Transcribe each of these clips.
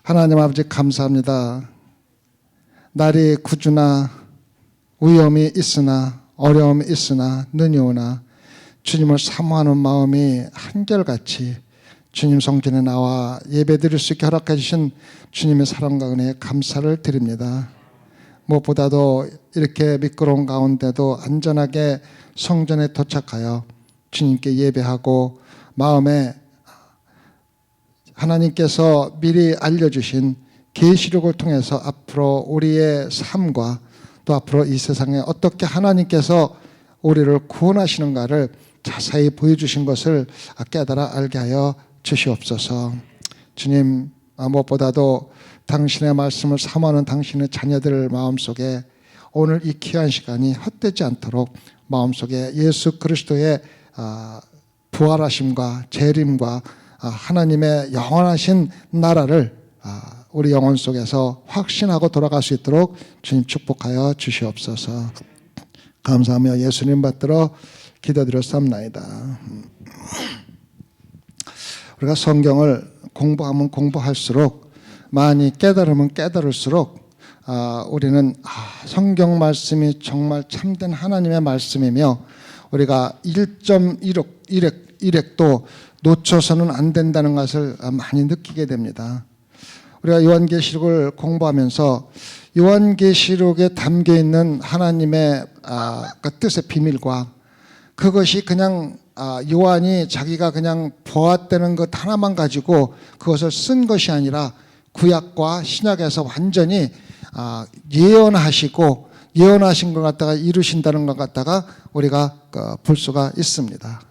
하나님 아버지 감사합니다. 날이 굳으나 위험이 있으나 어려움이 있으나 눈이 오나 주님을 사모하는 마음이 한결같이 주님 성전에 나와 예배드릴 수 있게 허락해 주신 주님의 사랑과 은혜에 감사를 드립니다. 무엇보다도 이렇게 미끄러운 가운데도 안전하게 성전에 도착하여 주님께 예배하고 마음에 하나님께서 미리 알려주신 계시록을 통해서 앞으로 우리의 삶과 또 앞으로 이 세상에 어떻게 하나님께서 우리를 구원하시는가를 자세히 보여주신 것을 깨달아 알게 하여 주시옵소서. 주님, 무엇보다도 당신의 말씀을 사모하는 당신의 자녀들 마음속에 오늘 이 귀한 시간이 헛되지 않도록 마음속에 예수 그리스도의 부활하심과 재림과 하나님의 영원하신 나라를 우리 영혼 속에서 확신하고 돌아갈 수 있도록 주님 축복하여 주시옵소서. 감사하며 예수님 받들어 기도드렸사옵나이다. 우리가 성경을 공부하면 공부할수록 많이 깨달으면 깨달을수록 우리는 성경 말씀이 정말 참된 하나님의 말씀이며 우리가 1.1획도 놓쳐서는 안 된다는 것을 많이 느끼게 됩니다. 우리가 요한계시록을 공부하면서 요한계시록에 담겨있는 하나님의 그 뜻의 비밀과 그것이 그냥 요한이 자기가 그냥 보았다는 것 하나만 가지고 그것을 쓴 것이 아니라 구약과 신약에서 완전히 예언하시고 예언하신 것 갖다가 이루신다는 것 갖다가 우리가 볼 수가 있습니다.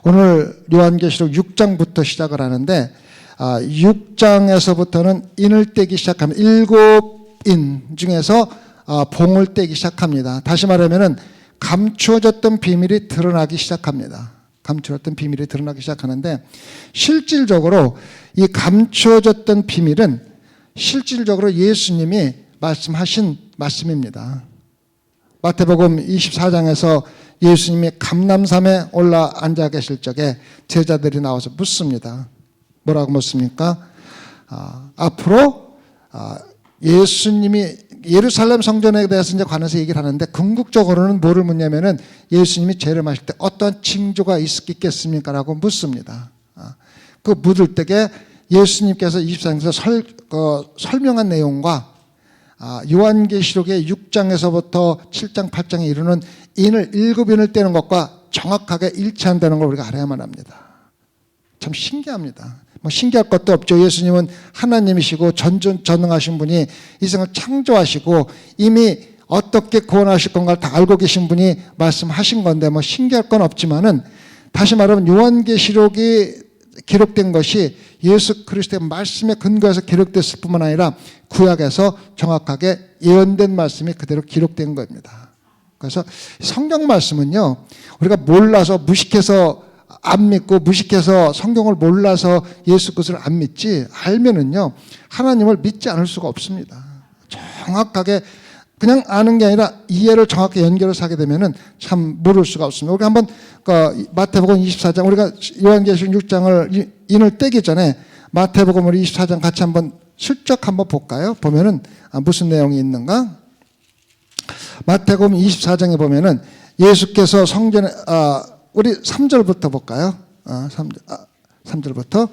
오늘 요한계시록 6장부터 시작을 하는데 6장에서부터는 인을 떼기 시작합니다. 7인 중에서 봉을 떼기 시작합니다. 다시 말하면 감추어졌던 비밀이 드러나기 시작합니다. 감추어졌던 비밀이 드러나기 시작하는데 실질적으로 이 감추어졌던 비밀은 실질적으로 예수님이 말씀하신 말씀입니다. 마태복음 24장에서 예수님이 감람산에 올라 앉아 계실 적에 제자들이 나와서 묻습니다. 뭐라고 묻습니까? 앞으로 예수님이 예루살렘 성전에 대해서 이제 관해서 얘기를 하는데 궁극적으로는 뭐를 묻냐면은 예수님이 재림하실 때 어떤 징조가 있겠습니까? 라고 묻습니다. 그 묻을 때에 예수님께서 24장에서 설명한 내용과 요한계시록의 6장에서부터 7장, 8장에 이르는 인을 7인을 떼는 것과 정확하게 일치한다는 걸 우리가 알아야만 합니다. 참 신기합니다. 신기할 것도 없죠. 예수님은 하나님이시고 전능하신 분이 이 세상을 창조하시고 이미 어떻게 구원하실 건가를 다 알고 계신 분이 말씀하신 건데 신기할 건 없지만은 다시 말하면 요한계시록이 기록된 것이 예수 그리스도의 말씀에 근거해서 기록됐을 뿐만 아니라 구약에서 정확하게 예언된 말씀이 그대로 기록된 겁니다. 그래서 성경 말씀은요, 우리가 몰라서 무식해서 안 믿고 무식해서 성경을 몰라서 예수 그리스도를 안 믿지, 알면은요 하나님을 믿지 않을 수가 없습니다. 정확하게 그냥 아는 게 아니라 이해를 정확히 연결해서 하게 되면은 참 모를 수가 없습니다. 우리 한번 마태복음 24장, 우리가 요한계시록 6장을 인을 떼기 전에 마태복음 24장 같이 한번 슬쩍 한번 볼까요? 보면은 무슨 내용이 있는가? 마태복음 24장에 보면은 예수께서 성전에 우리 3절부터 볼까요? 3절부터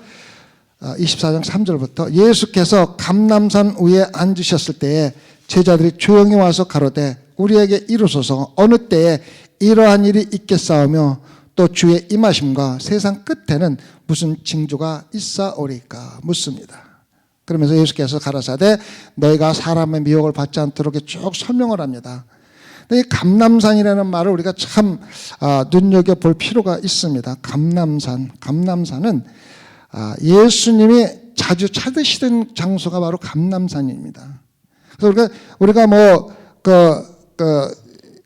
24장 3절부터 예수께서 감람산 위에 앉으셨을 때에 제자들이 조용히 와서 가로되 우리에게 이루소서 어느 때에 이러한 일이 있겠사오며 또 주의 임하심과 세상 끝에는 무슨 징조가 있사오리까 묻습니다. 그러면서 예수께서 가라사대 너희가 사람의 미혹을 받지 않도록 쭉 설명을 합니다. 이 감람산이라는 말을 우리가 참 눈여겨볼 필요가 있습니다. 감람산은 예수님이 자주 찾으시던 장소가 바로 감람산입니다. 그래서 우리가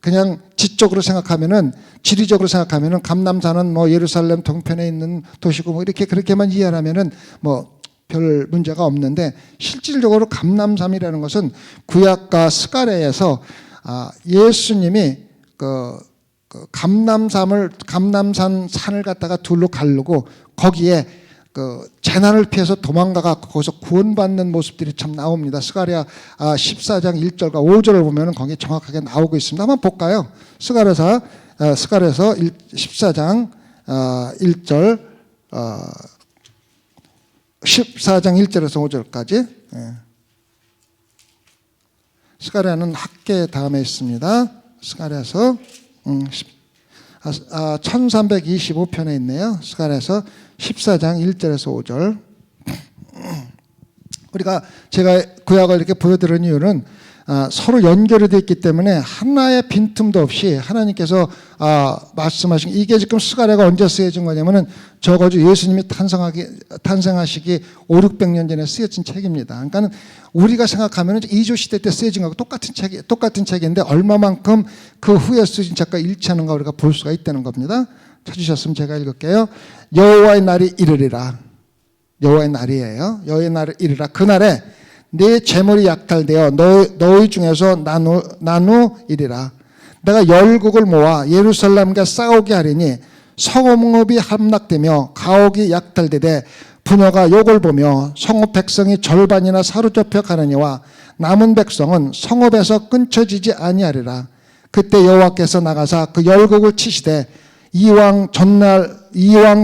그냥 지적으로 생각하면은, 지리적으로 생각하면은 감람산은 예루살렘 동편에 있는 도시고 이렇게 그렇게만 이해하면은 별 문제가 없는데 실질적으로 감람산이라는 것은 구약과 스가랴에서 예수님이 감람산 산을 갖다가 둘로 가르고 거기에 그 재난을 피해서 도망가가 거기서 구원받는 모습들이 참 나옵니다. 스가랴 14장 1절과 5절을 보면 거기 정확하게 나오고 있습니다. 한번 볼까요? 스가랴서 14장 1절 14장 1절에서 5절까지. 스가랴는 학계 다음에 있습니다. 스가랴서 1325편에 있네요. 스가랴서 14장 1절에서 5절. 우리가 제가 구약을 이렇게 보여드리는 이유는 서로 연결이 되어 있기 때문에 하나의 빈틈도 없이 하나님께서 말씀하신, 이게 지금 스가랴가 언제 쓰여진 거냐면은 적어도 예수님이 탄생하시기 500~600년 전에 쓰여진 책입니다. 그러니까 우리가 생각하면 이조 시대 때 쓰여진 거하고 똑같은 책인데 얼마만큼 그 후에 쓰여진 책과 일치하는가 우리가 볼 수가 있다는 겁니다. 찾으셨으면 제가 읽을게요. 여호와의 날이 이르리라. 여호와의 날이에요. 여호와의 날이 이르라. 그날에 네 재물이 약탈되어 너희 중에서 나누이리라. 내가 열국을 모아 예루살렘과 싸우게 하리니 성읍이 함락되며 가옥이 약탈되되 부녀가 욕을 보며 성읍 백성이 절반이나 사로잡혀 가느니와 남은 백성은 성읍에서 끊쳐지지 아니하리라. 그때 여호와께서 나가사 그 열국을 치시되 이왕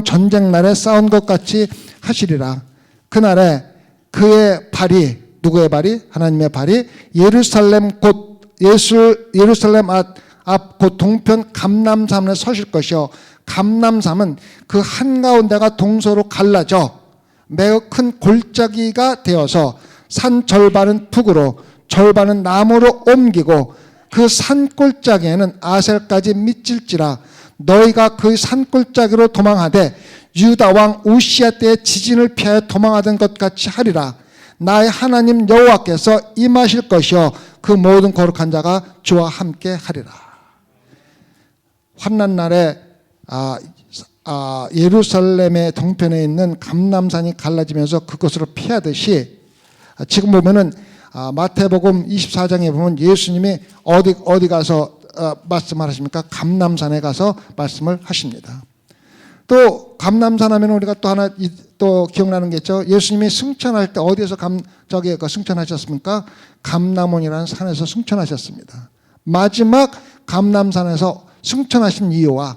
전쟁 날에 싸운 것 같이 하시리라. 그날에 그의 발이, 누구의 발이? 하나님의 발이 예루살렘 앞 곧 동편 감람산에 서실 것이요. 감람산은 그 한가운데가 동서로 갈라져 매우 큰 골짜기가 되어서 산 절반은 북으로 절반은 남으로 옮기고 그 산골짜기에는 아셀까지 미칠지라. 너희가 그 산골짜기로 도망하되 유다 왕 우시야 때의 지진을 피하여 도망하던 것 같이 하리라. 나의 하나님 여호와께서 임하실 것이요 그 모든 거룩한 자가 주와 함께 하리라. 환난 날에 예루살렘의 동편에 있는 감람산이 갈라지면서 그것으로 피하듯이 지금 보면은 마태복음 24장에 보면 예수님이 어디 가서 말씀을 하십니까? 감람산에 가서 말씀을 하십니다. 또 감람산 하면 우리가 또 하나 또 기억나는 게 있죠. 예수님이 승천할 때 어디에서 승천하셨습니까? 감람원이라는 산에서 승천하셨습니다. 마지막 감람산에서 승천하신 이유와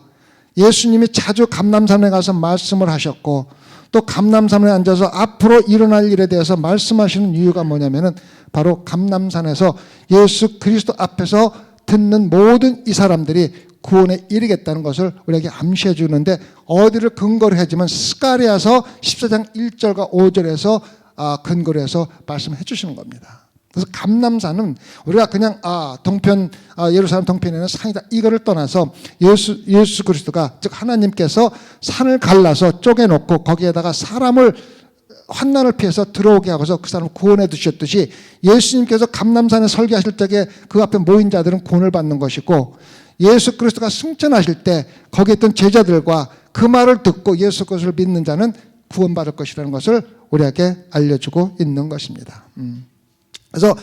예수님이 자주 감람산에 가서 말씀을 하셨고 또 감람산에 앉아서 앞으로 일어날 일에 대해서 말씀하시는 이유가 뭐냐면은 바로 감람산에서 예수 그리스도 앞에서 듣는 모든 이 사람들이 구원에 이르겠다는 것을 우리에게 암시해 주는데 어디를 근거로 하지만 스가랴서 14장 1절과 5절에서 근거로 해서 말씀해 주시는 겁니다. 그래서 감람산은 우리가 그냥 동편 예루살렘 동편에는 산이다 이거를 떠나서 예수 그리스도가 즉 하나님께서 산을 갈라서 쪼개놓고 거기에다가 사람을 환난을 피해서 들어오게 하고서 그 사람을 구원해 두셨듯이 예수님께서 감람산에 설교하실 적에 그 앞에 모인 자들은 구원을 받는 것이고 예수 그리스도가 승천하실 때 거기에 있던 제자들과 그 말을 듣고 예수 그리스도를 믿는 자는 구원받을 것이라는 것을 우리에게 알려주고 있는 것입니다. 그래서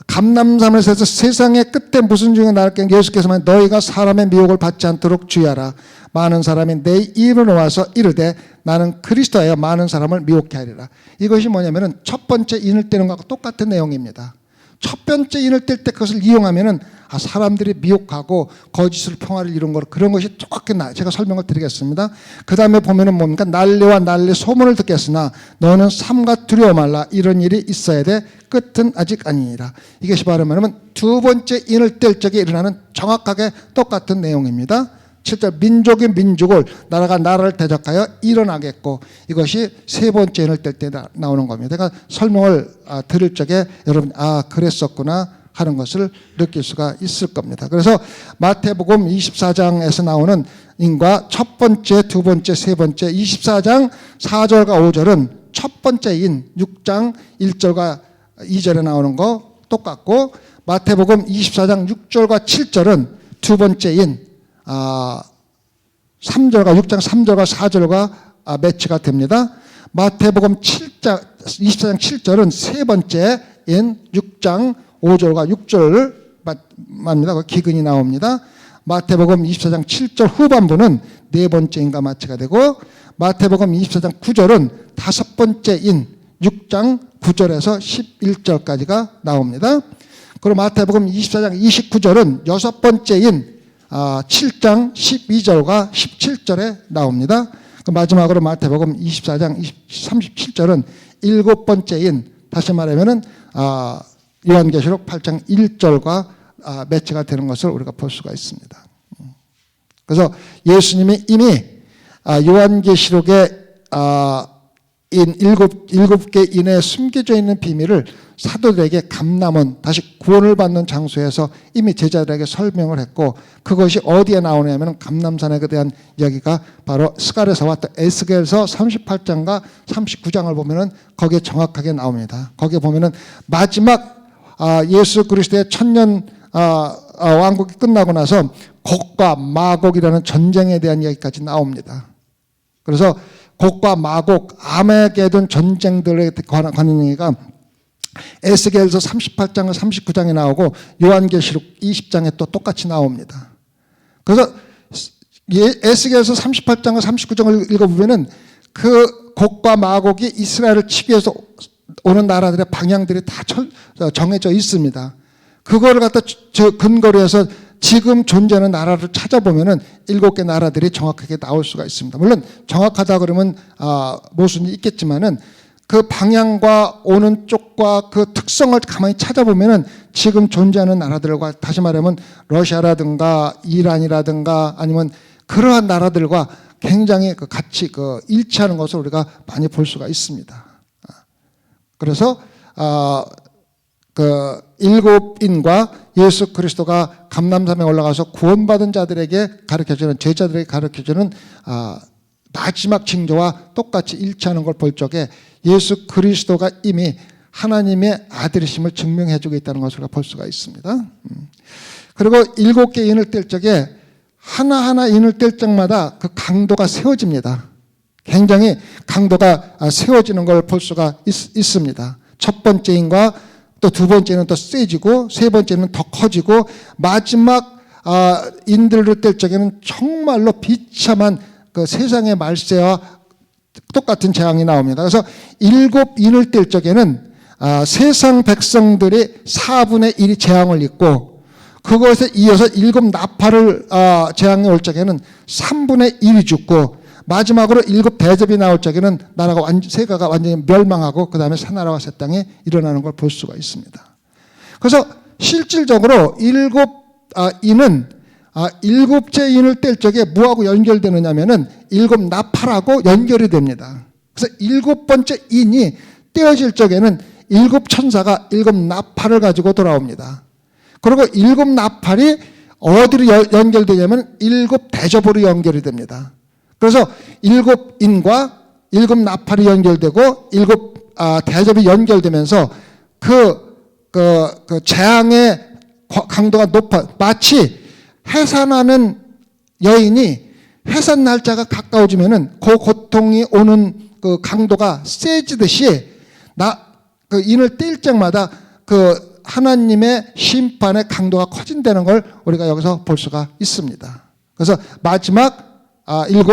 감람산에서 세상의 끝에 무슨 중에 나을까 예수께서만 너희가 사람의 미혹을 받지 않도록 주의하라. 많은 사람이 내 이름을 와서 이르되 나는 그리스도여 많은 사람을 미혹케 하리라. 이것이 뭐냐면은 첫 번째 인을 떼는 것과 똑같은 내용입니다. 첫 번째 인을 뗄 때 그것을 이용하면은 사람들이 미혹하고 거짓으로 평화를 이룬 거 그런 것이 정확히 제가 설명을 드리겠습니다. 그 다음에 보면은 뭡니까? 난리와 난리 소문을 듣겠으나 너는 삼가 두려워 말라. 이런 일이 있어야 돼. 끝은 아직 아니니라. 이것이 바로 뭐냐면 두 번째 인을 뗄 적에 일어나는 정확하게 똑같은 내용입니다. 7절 민족이 민족을 나라가 나라를 대적하여 일어나겠고 이것이 세 번째 인을 뗄 때 나오는 겁니다. 제가 설명을 들을 적에 여러분 그랬었구나 하는 것을 느낄 수가 있을 겁니다. 그래서 마태복음 24장에서 나오는 인과 첫 번째, 두 번째, 세 번째 24장 4절과 5절은 첫 번째 인 6장 1절과 2절에 나오는 거 똑같고 마태복음 24장 6절과 7절은 두 번째 인 3절과 6장 3절과 4절과 매치가 됩니다. 마태복음 24장 7절은 세 번째인 6장 5절과 6절을 말합니다. 기근이 나옵니다. 마태복음 24장 7절 후반부는 네 번째 인과 마치가 되고, 마태복음 24장 9절은 다섯 번째 인 6장 9절에서 11절까지가 나옵니다. 그리고 마태복음 24장 29절은 여섯 번째인 7장 12절과 17절에 나옵니다. 마지막으로 마태복음 24장 37절은 일곱 번째인, 다시 말하면은 요한계시록 8장 1절과 매치가 되는 것을 우리가 볼 수가 있습니다. 그래서 예수님이 이미 요한계시록에 일곱 개 인에 숨겨져 있는 비밀을 사도들에게 감람원, 다시 구원을 받는 장소에서 이미 제자들에게 설명을 했고, 그것이 어디에 나오냐면 감람산에 대한 이야기가 바로 스가랴서와 또 에스겔서 38장과 39장을 보면은 거기에 정확하게 나옵니다. 거기에 보면은 마지막 예수 그리스도의 천년 왕국이 끝나고 나서 곡과 마곡이라는 전쟁에 대한 이야기까지 나옵니다. 그래서 곡과 마곡, 아메게돈 전쟁들에 관한 얘기가 에스겔서 38장과 39장에 나오고 요한계시록 20장에 또 똑같이 나옵니다. 그래서 에스겔서 38장과 39장을 읽어보면은 그 곡과 마곡이 이스라엘을 치기 위해서 오는 나라들의 방향들이 다 정해져 있습니다. 그거를 갖다 근거로 해서 지금 존재하는 나라를 찾아보면은 7개 나라들이 정확하게 나올 수가 있습니다. 물론 정확하다 그러면 모순이 있겠지만은 그 방향과 오는 쪽과 그 특성을 가만히 찾아보면은 지금 존재하는 나라들과, 다시 말하면 러시아라든가 이란이라든가 아니면 그러한 나라들과 굉장히 같이 일치하는 것을 우리가 많이 볼 수가 있습니다. 그래서 그 일곱 인과 예수 그리스도가 감람산에 올라가서 구원받은 자들에게 가르쳐주는, 제자들에게 가르쳐주는 마지막 징조와 똑같이 일치하는 걸 볼 적에 예수 그리스도가 이미 하나님의 아들이심을 증명해주고 있다는 것을 볼 수가 있습니다. 그리고 7개 인을 뗄 적에 하나하나 인을 뗄 적마다 그 강도가 세워집니다. 굉장히 강도가 세워지는 걸 볼 수가 있습니다. 첫 번째 인과 또 두 번째는 더 세지고, 세 번째는 더 커지고, 마지막 인들을 뗄 적에는 정말로 비참한 그 세상의 말세와 똑같은 재앙이 나옵니다. 그래서 7인을 뗄 적에는 세상 백성들이 4분의 1이 재앙을 입고, 그것에 이어서 7 나팔을 재앙이 올 적에는 3분의 1이 죽고, 마지막으로 7 대접이 나올 적에는 세가가 완전히 멸망하고 그 다음에 새나라와 새 땅에 일어나는 걸 볼 수가 있습니다. 그래서 실질적으로 7 인은 7째 인을 뗄 적에 뭐하고 연결되느냐 하면은 7 나팔하고 연결이 됩니다. 그래서 7번째 인이 떼어질 적에는 7 천사가 7 나팔을 가지고 돌아옵니다. 그리고 7 나팔이 어디로 연결되냐면 7 대접으로 연결이 됩니다. 그래서 7 인과 7 나팔이 연결되고 7 대접이 연결되면서 그 재앙의 강도가 높아, 마치 해산하는 여인이 해산 날짜가 가까워지면은 그 고통이 오는 그 강도가 세지듯이 그 인을 뗄 적마다 그 하나님의 심판의 강도가 커진다는 걸 우리가 여기서 볼 수가 있습니다. 그래서 마지막 7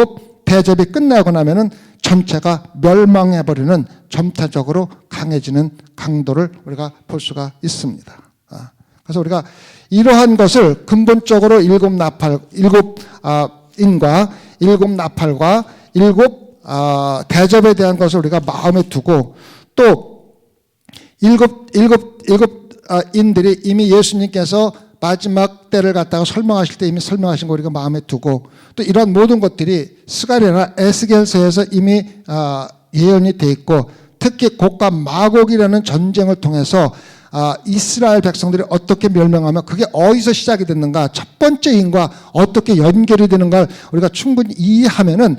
대접이 끝나고 나면은 전체가 멸망해버리는, 점차적으로 강해지는 강도를 우리가 볼 수가 있습니다. 그래서 우리가 이러한 것을 근본적으로 7 나팔, 7 인과 7 나팔과 7 대접에 대한 것을 우리가 마음에 두고, 또 7 인들이 이미 예수님께서 마지막 때를 갖다가 설명하실 때 이미 설명하신 거 우리가 마음에 두고, 또 이러한 모든 것들이 스가랴나 에스겔서에서 이미 예언이 돼 있고, 특히 곡과 마곡이라는 전쟁을 통해서 이스라엘 백성들이 어떻게 멸망하며 그게 어디서 시작이 됐는가, 첫 번째 인과 어떻게 연결이 되는가 우리가 충분히 이해하면은,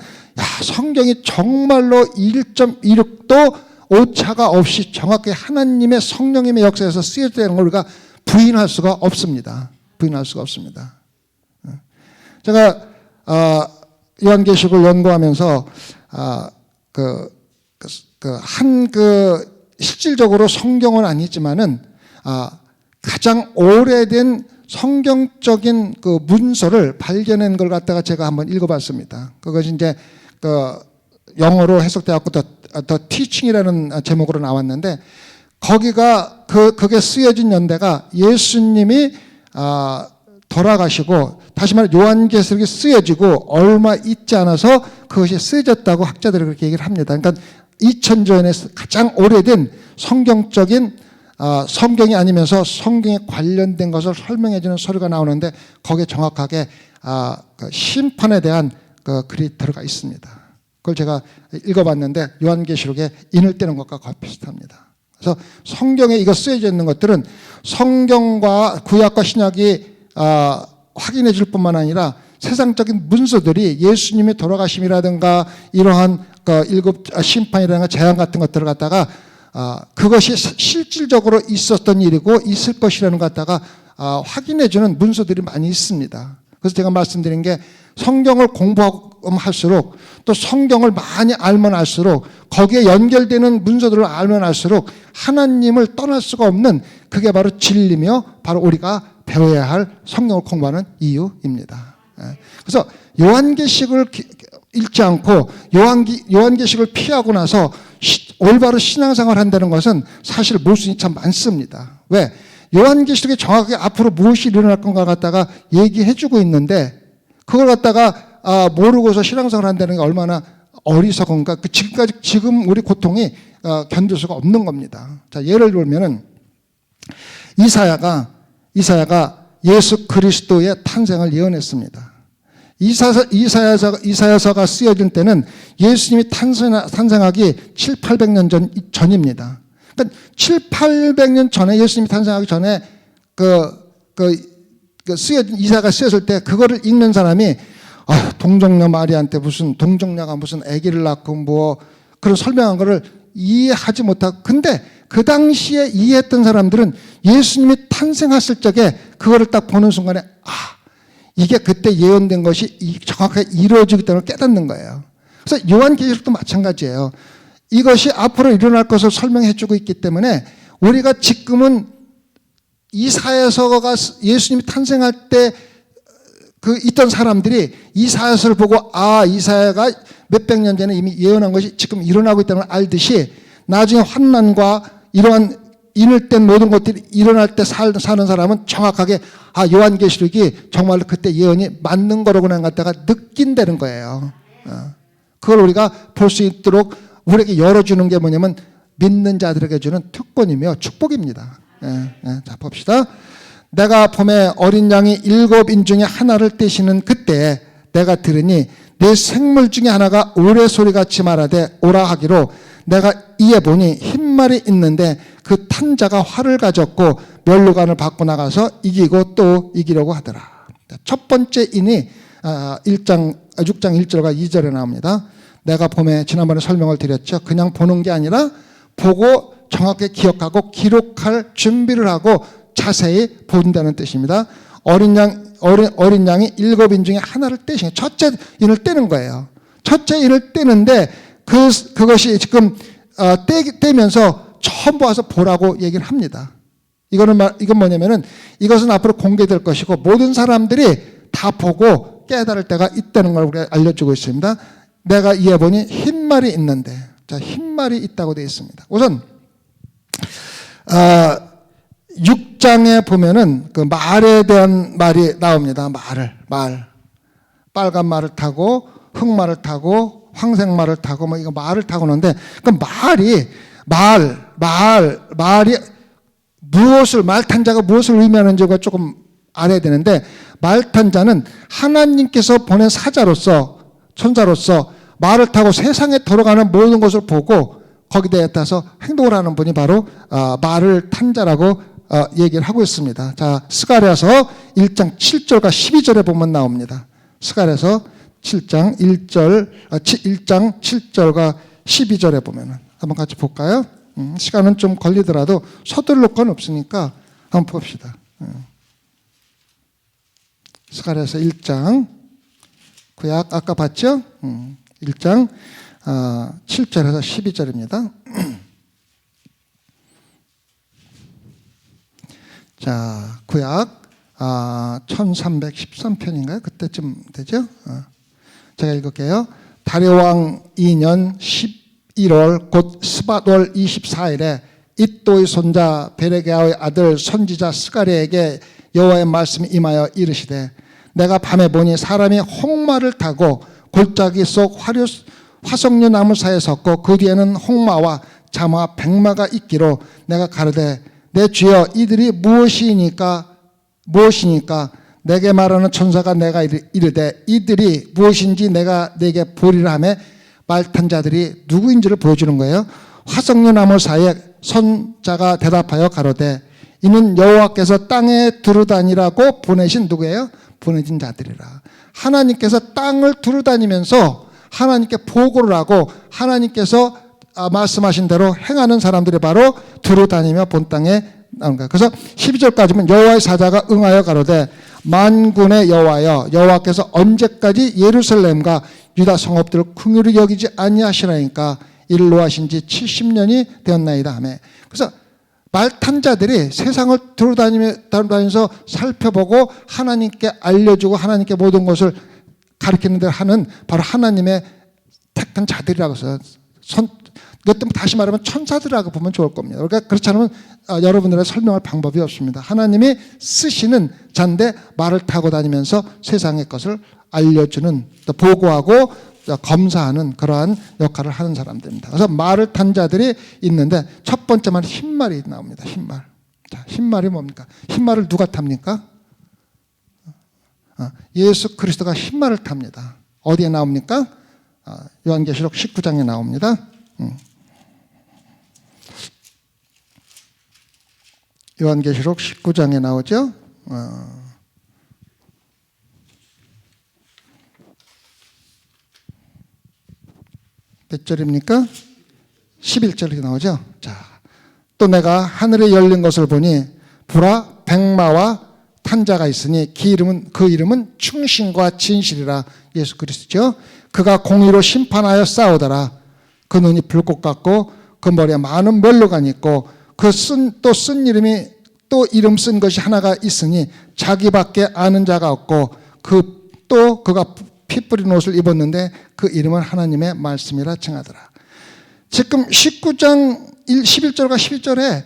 성경이 정말로 1.16도 오차가 없이 정확히 하나님의 성령님의 역사에서 쓰여지는 걸 우리가 부인할 수가 없습니다. 부인할 수가 없습니다. 제가 요한계시록을 연구하면서 실질적으로 성경은 아니지만은 가장 오래된 성경적인 그 문서를 발견한 걸 갖다가 제가 한번 읽어봤습니다. 그것이 이제 그 영어로 해석되었고 더 티칭이라는 제목으로 나왔는데, 거기가 그게 쓰여진 연대가 예수님이 돌아가시고 다시 말해 요한계시록이 쓰여지고 얼마 있지 않아서 그것이 쓰여졌다고 학자들이 그렇게 얘기를 합니다. 그러니까 2000년 전에 가장 오래된 성경적인 성경이 아니면서 성경에 관련된 것을 설명해 주는 서류가 나오는데, 거기에 정확하게 그 심판에 대한 그 글이 들어가 있습니다. 그걸 제가 읽어봤는데 요한계시록에 인을 떼는 것과 거의 비슷합니다. 그래서 성경에 이거 쓰여져 있는 것들은 성경과 구약과 신약이 확인해 줄 뿐만 아니라 세상적인 문서들이 예수님의 돌아가심이라든가 이러한 그 일곱 심판이라든가 재앙 같은 것들을 갖다가 그것이 실질적으로 있었던 일이고 있을 것이라는 것 갖다가 확인해 주는 문서들이 많이 있습니다. 그래서 제가 말씀드린 게, 성경을 공부하면 할수록 또 성경을 많이 알면 알수록 거기에 연결되는 문서들을 알면 알수록 하나님을 떠날 수가 없는, 그게 바로 진리며 바로 우리가 배워야 할 성경을 공부하는 이유입니다. 그래서 요한계시록을 읽지 않고 요한계시록을 피하고 나서 올바로 신앙생활을 한다는 것은 사실 모순이 참 많습니다. 왜? 요한계시록에 정확하게 앞으로 무엇이 일어날 건가 갖다가 얘기해주고 있는데, 그걸 갖다가 모르고서 신앙생활을 한다는 게 얼마나 어리석은가. 지금 우리 고통이 견딜 수가 없는 겁니다. 자, 예를 들면은 이사야가 예수 그리스도의 탄생을 예언했습니다. 이사야서가 쓰여진 때는 예수님이 탄생하기 700~800년 전입니다. 그러니까 700~800년 전에, 예수님이 탄생하기 전에 쓰여진 이사야가 쓰였을 때 그거를 읽는 사람이 동정녀 마리아한테 동정녀가 무슨 아기를 낳고 뭐 그런 설명한 거를 이해하지 못하고, 근데 그 당시에 이해했던 사람들은 예수님이 탄생했을 적에 그거를 딱 보는 순간에 이게 그때 예언된 것이 정확하게 이루어지기 때문에 깨닫는 거예요. 그래서 요한계시록도 마찬가지예요. 이것이 앞으로 일어날 것을 설명해 주고 있기 때문에 우리가 지금은 이사야서가 예수님이 탄생할 때 그 있던 사람들이 이사야서를 보고 이사야가 몇백 년 전에 이미 예언한 것이 지금 일어나고 있다는 걸 알듯이, 나중에 환난과 이러한 인을 뗀 모든 것들이 일어날 때 사는 사람은 정확하게 요한계시록이 정말로 그때 예언이 맞는 거라고는 갖다가 느낀다는 거예요. 그걸 우리가 볼 수 있도록 우리에게 열어주는 게 뭐냐면 믿는 자들에게 주는 특권이며 축복입니다. 자, 봅시다. 내가 봄에 어린 양이 7인 중에 하나를 떼시는 그때 내가 들으니 내 생물 중에 하나가 우레소리같이 말하되 오라 하기로, 내가 이에 보니 흰말이 있는데 그 탄 자가 활을 가졌고 면류관을 받고 나가서 이기고 또 이기려고 하더라. 첫 번째 인이 6장 1절과 2절에 나옵니다. 내가 봄에 지난번에 설명을 드렸죠. 그냥 보는 게 아니라 보고 정확하게 기억하고 기록할 준비를 하고 자세히 본다는 뜻입니다. 어린 양이 7인 중에 하나를 떼신, 첫째 인을 떼는 거예요. 첫째 인을 떼는데 그것이 지금 떼면서 처음 와서 보라고 얘기를 합니다. 이건 뭐냐면은 이것은 앞으로 공개될 것이고 모든 사람들이 다 보고 깨달을 때가 있다는 걸 우리가 알려주고 있습니다. 내가 이에 보니 흰말이 있는데, 자, 흰말이 있다고 되어 있습니다. 우선 6장에 보면은 그 말에 대한 말이 나옵니다. 말. 빨간 말을 타고 흑말을 타고 황색말을 타고 뭐 이거 말을 타고 오는데, 그 말이 말탄 자가 무엇을 의미하는지가 조금 알아야 되는데, 말탄 자는 하나님께서 보낸 천사로서 말을 타고 세상에 돌아가는 모든 것을 보고 거기에 따라서 행동을 하는 분이 바로 말을 탄 자라고 얘기를 하고 있습니다. 자, 스가랴서 1장 7절과 12절에 보면 나옵니다. 스가랴서 7장 1장 7절과 12절에 보면은 한번 같이 볼까요? 시간은 좀 걸리더라도 서둘러 건 없으니까 한번 봅시다. 스가랴서 1장 구약 아까 봤죠? 1장 7절에서 12절입니다. 자, 구약 1313편인가요? 그때쯤 되죠? 제가 읽을게요. 다리오왕 2년 11월 곧 스밧월 24일에 id도의 손자 베레게아의 아들 선지자 스가랴에게 여호와의 말씀이 임하여 이르시되 내가 밤에 보니 사람이 홍마를 타고 골짜기 속 화석류 나무 사이에 섰고 그 뒤에는 홍마와 자마와 백마가 있기로 내가 가르되 내 주여 이들이 무엇이니까 내게 말하는 천사가 내가 이르되 이들이 무엇인지 내가 내게 보리라 하며 말탄 자들이 누구인지를 보여주는 거예요. 화석류 나무 사이에 선 자가 대답하여 가로되 이는 여호와께서 땅에 두루다니라고 보내신 누구예요? 보내진 자들이라. 하나님께서 땅을 두루다니면서 하나님께 보고를 하고 하나님께서 말씀하신 대로 행하는 사람들이 바로 두루다니며 본 땅에 나온 거예요. 그래서 12절까지는 여호와의 사자가 응하여 가로되 만군의 여호와여 여호와께서 언제까지 예루살렘과 유다 성읍들을 긍휼히 여기지 아니하시라니까 이를 노하신 지 70년이 되었나이다 하며 그래서 말탄 자들이 세상을 돌아다니면서 살펴보고 하나님께 알려주고 하나님께 모든 것을 가르치는 데 하는 바로 하나님의 택한 자들이라고 해서 이것 때문에 다시 말하면 천사들이라고 보면 좋을 겁니다. 그러니까 그렇지 않으면 여러분들의 설명할 방법이 없습니다. 하나님이 쓰시는 자인데 말을 타고 다니면서 세상의 것을 알려주는 또 보고하고 검사하는 그러한 역할을 하는 사람들입니다. 그래서 말을 탄 자들이 있는데 첫 번째 말은 흰말이 나옵니다. 흰말. 자, 흰말이 뭡니까? 흰말을 누가 탑니까? 예수 그리스도가 흰말을 탑니다. 어디에 나옵니까? 요한계시록 19장에 나옵니다. 요한계시록 19장에 나오죠. 몇 절입니까? 11절이 나오죠. 자, 또 내가 하늘에 열린 것을 보니 보라 백마와 탄자가 있으니 그 이름은 충신과 진실이라. 예수 그리스도죠. 그가 공의로 심판하여 싸우더라. 그 눈이 불꽃 같고 그 머리에 많은 멸류관이 있고 또 이름 쓴 것이 하나가 있으니 자기밖에 아는 자가 없고 그가 피 뿌린 옷을 입었는데 그 이름은 하나님의 말씀이라 칭하더라. 지금 19장 11절과 12절에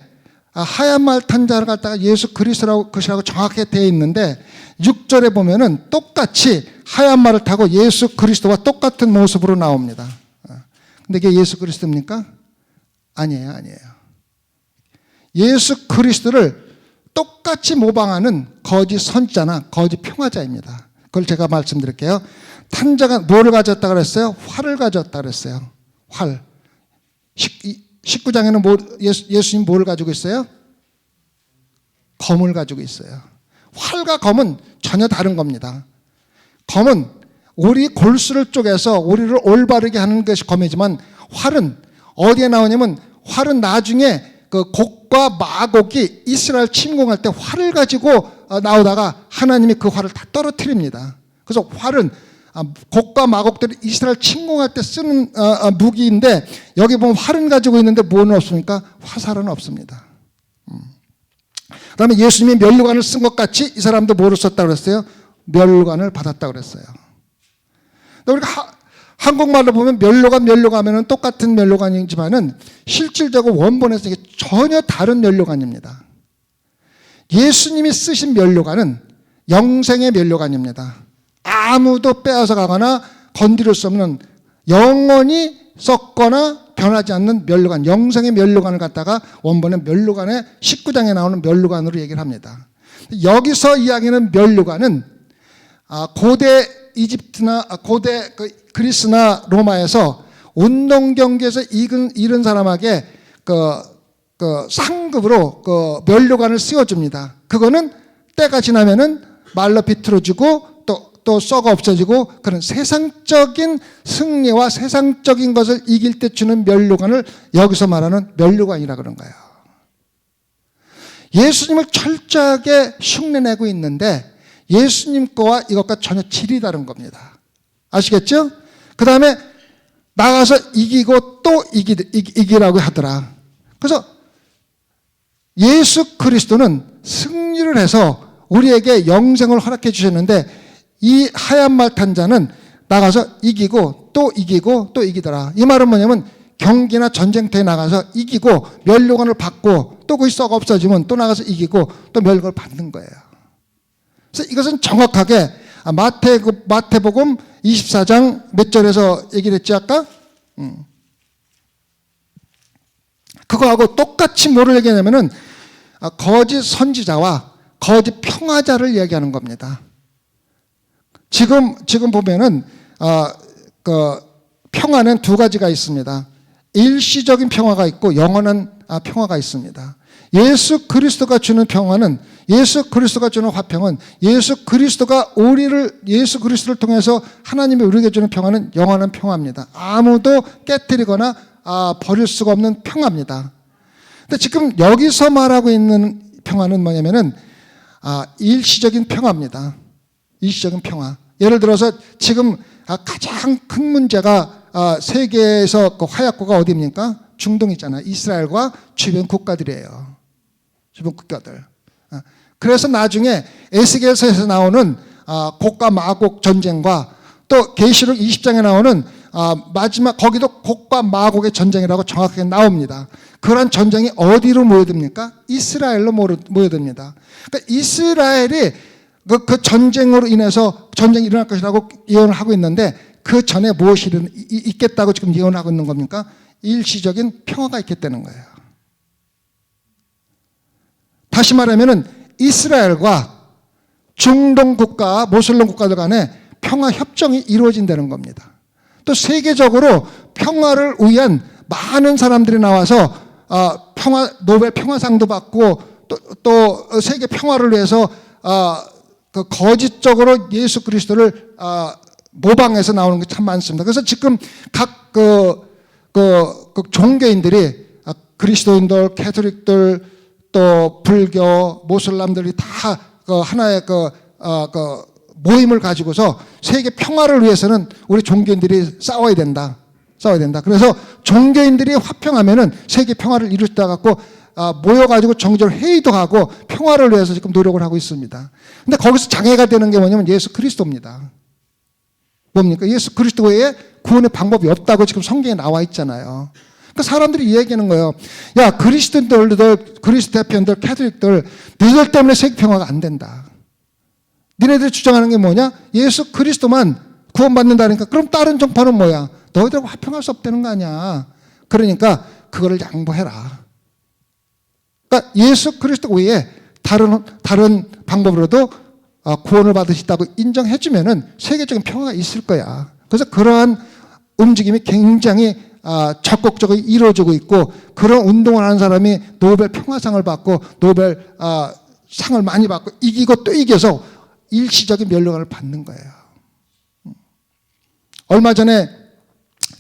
하얀 말 탄 자를 갖다가 예수 그리스도라고 것이라고 정확하게 되어 있는데 6절에 보면은 똑같이 하얀 말을 타고 예수 그리스도와 똑같은 모습으로 나옵니다. 근데 이게 예수 그리스도입니까? 아니에요. 예수 그리스도를 똑같이 모방하는 거짓 선지자나 거짓 평화자입니다. 그걸 제가 말씀드릴게요. 탄자가 뭐를 가졌다 그랬어요? 활을 가졌다 그랬어요. 활. 19장에는 예수님 뭘 가지고 있어요? 검을 가지고 있어요. 활과 검은 전혀 다른 겁니다. 검은 우리 골수를 쪼개서 우리를 올바르게 하는 것이 검이지만 활은 어디에 나오냐면 활은 나중에 그 곡과 마곡이 이스라엘 침공할 때 활을 가지고 나오다가 하나님이 그 활을 다 떨어뜨립니다. 그래서 활은 곡과 마곡들이 이스라엘 침공할 때 쓰는 무기인데 여기 보면 활은 가지고 있는데 뭐는 없습니까? 화살은 없습니다. 그 다음에 예수님이 멸류관을 쓴 것 같이 이 사람도 뭐를 썼다고 그랬어요? 멸류관을 받았다고 그랬어요. 우리가 한국말로 보면 멸류관 하면은 똑같은 멸류관이지만은 실질적으로 원본에서 이게 전혀 다른 멸류관입니다. 예수님이 쓰신 멸류관은 영생의 멸류관입니다. 아무도 빼앗아 가거나 건드릴 수 없는 영원히 썩거나 변하지 않는 멸류관, 영생의 멸류관을 갖다가 원본의 멸류관의 19장에 나오는 멸류관으로 얘기를 합니다. 여기서 이야기하는 멸류관은 고대 이집트나 고대 그리스나 로마에서 운동 경기에서 이긴 사람에게 상급으로 멸류관을 씌워줍니다. 그거는 때가 지나면은 말로 비틀어지고 또 썩어 없어지고 그런 세상적인 승리와 세상적인 것을 이길 때 주는 멸류관을 여기서 말하는 멸류관이라 그런 거예요. 예수님을 철저하게 흉내내고 있는데 예수님 거와 이것과 전혀 질이 다른 겁니다. 아시겠죠? 그 다음에 나가서 이기고 또 이기라고 하더라. 그래서 예수 그리스도는 승리를 해서 우리에게 영생을 허락해 주셨는데 이 하얀 말 탄 자는 나가서 이기고 또 이기고 또 이기더라. 이 말은 뭐냐면 경기나 전쟁터에 나가서 이기고 면류관을 받고 또 거기 썩 없어지면 또 나가서 이기고 또 면류관을 받는 거예요. 그래서 이것은 정확하게 마태복음 24장 몇 절에서 얘기를 했지 아까? 그거하고 똑같이 뭐를 얘기하냐면은 거짓 선지자와 거짓 평화자를 얘기하는 겁니다. 지금 보면은 그 평화는 두 가지가 있습니다. 일시적인 평화가 있고 영원한 평화가 있습니다. 예수 그리스도가 주는 평화는, 예수 그리스도가 주는 화평은, 예수 그리스도를 통해서 하나님이 우리에게 주는 평화는 영원한 평화입니다. 아무도 깨뜨리거나 버릴 수가 없는 평화입니다. 근데 지금 여기서 말하고 있는 평화는 뭐냐면은 일시적인 평화입니다. 일시적인 평화. 예를 들어서 지금 가장 큰 문제가 세계에서 그 화약고가 어디입니까? 중동 있잖아요. 이스라엘과 주변 국가들이에요. 주변 국가들. 그래서 나중에 에스겔서에서 나오는 곡과 마곡 전쟁과 또 계시록 20장에 나오는 마지막 거기도 곡과 마곡의 전쟁이라고 정확하게 나옵니다. 그런 전쟁이 어디로 모여듭니까? 이스라엘로 모여듭니다. 그러니까 이스라엘이 그 전쟁으로 인해서 전쟁이 일어날 것이라고 예언을 하고 있는데 그 전에 무엇이 있겠다고 지금 예언하고 있는 겁니까? 일시적인 평화가 있겠다는 거예요. 다시 말하면은 이스라엘과 중동 국가, 모슬렘 국가들 간에 평화 협정이 이루어진다는 겁니다. 또 세계적으로 평화를 위한 많은 사람들이 나와서 노벨 평화상도 받고 또 세계 평화를 위해서 그 거짓적으로 예수 그리스도를 모방해서 나오는 게 참 많습니다. 그래서 지금 각 그 종교인들이 그리스도인들, 캐톨릭들, 또 불교, 모슬람들이 다 그 하나의 그 모임을 가지고서 세계 평화를 위해서는 우리 종교인들이 싸워야 된다. 그래서 종교인들이 화평하면은 세계 평화를 이룰 수 있다 갖고 모여가지고 정절 회의도 하고 평화를 위해서 지금 노력을 하고 있습니다. 근데 거기서 장애가 되는 게 뭐냐면 예수 그리스도입니다. 뭡니까? 예수 그리스도 외에 구원의 방법이 없다고 지금 성경에 나와 있잖아요. 그러니까 사람들이 이야기하는 거예요. 야, 그리스도인들, 그리스도 대표인들, 캐톨릭들, 너희들 때문에 세계 평화가 안 된다. 니네들이 주장하는 게 뭐냐? 예수 그리스도만 구원받는다니까. 그럼 다른 정파는 뭐야? 너희들하고 화평할 수 없다는 거 아니야. 그러니까 그거를 양보해라. 그러니까 예수 그리스도 외에 다른 방법으로도 구원을 받을 수 있다고 인정해주면은 세계적인 평화가 있을 거야. 그래서 그러한 움직임이 굉장히 적극적으로 이루어지고 있고, 그런 운동을 하는 사람이 노벨 평화상을 받고 노벨 상을 많이 받고 이기고 또 이겨서 일시적인 면류관을 받는 거예요. 얼마 전에